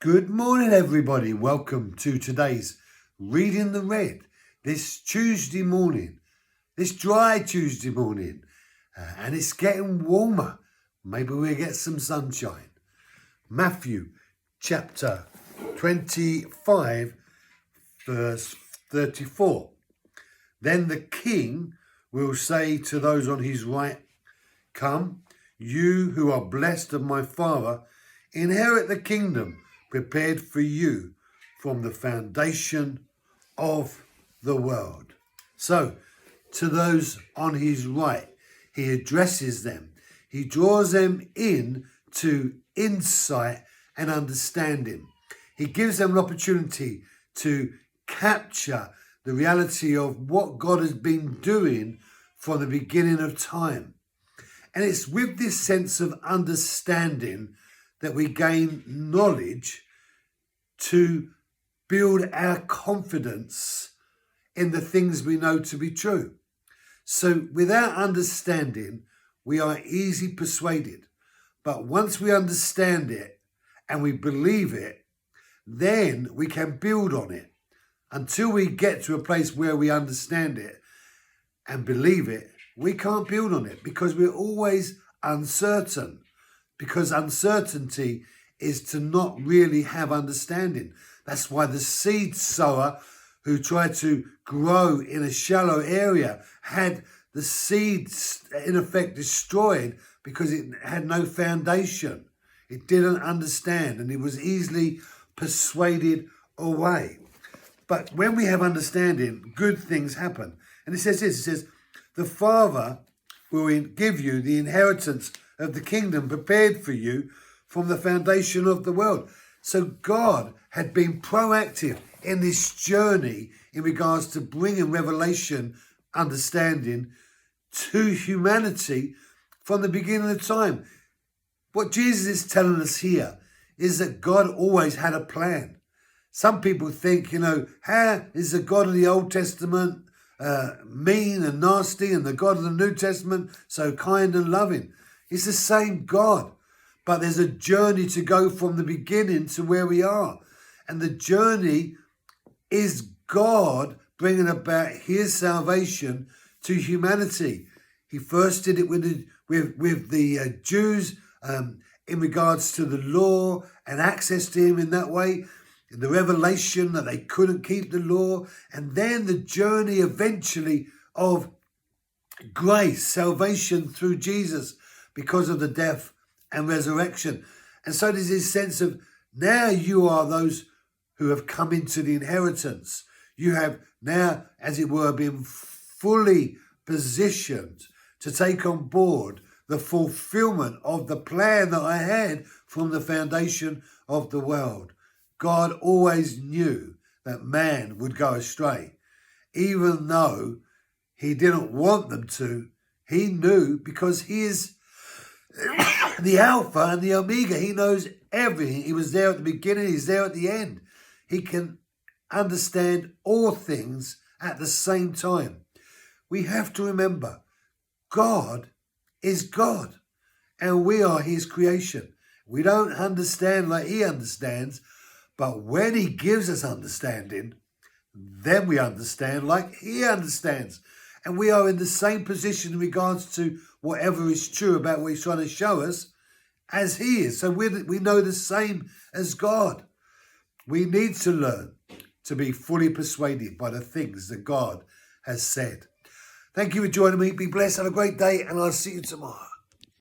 Good morning, everybody. Welcome to today's Reading the Red. This Tuesday morning, this dry Tuesday morning, and it's getting warmer. Maybe we'll get some sunshine. Matthew chapter 25, verse 34. Then the king will say to those on his right, "Come, you who are blessed of my Father, inherit the kingdom prepared for you from the foundation of the world." So, to those on his right, he addresses them. He draws them in to insight and understanding. He gives them an opportunity to capture the reality of what God has been doing from the beginning of time. And it's with this sense of understanding that we gain knowledge to build our confidence in the things we know to be true. So without understanding, we are easily persuaded. But once we understand it and we believe it, then we can build on it. Until we get to a place where we understand it and believe it, we can't build on it because we're always uncertain. Because uncertainty is to not really have understanding. That's why the seed sower who tried to grow in a shallow area had the seeds in effect destroyed because it had no foundation. It didn't understand and it was easily persuaded away. But when we have understanding, good things happen. And it says this, it says, the Father will give you the inheritance of the kingdom prepared for you from the foundation of the world. So God had been proactive in this journey in regards to bringing revelation, understanding to humanity from the beginning of time. What Jesus is telling us here is that God always had a plan. Some people think, how is the God of the Old Testament mean and nasty and the God of the New Testament so kind and loving? It's the same God, but there's a journey to go from the beginning to where we are. And the journey is God bringing about his salvation to humanity. He first did it with the Jews in regards to the law and access to him in that way, the revelation that they couldn't keep the law, and then the journey eventually of grace, salvation through Jesus because of the death and resurrection. And so there's this sense of now you are those who have come into the inheritance. You have now, as it were, been fully positioned to take on board the fulfillment of the plan that I had from the foundation of the world. God always knew that man would go astray. Even though he didn't want them to, he knew because he is the Alpha and the Omega. He knows everything. He was there at the beginning. He's there at the end. He can understand all things at the same time. We have to remember, God is God and we are his creation. We don't understand like he understands, but when he gives us understanding, then we understand like he understands. And we are in the same position in regards to whatever is true about what he's trying to show us as he is. So we know the same as God. We need to learn to be fully persuaded by the things that God has said. Thank you for joining me. Be blessed. Have a great day, and I'll see you tomorrow.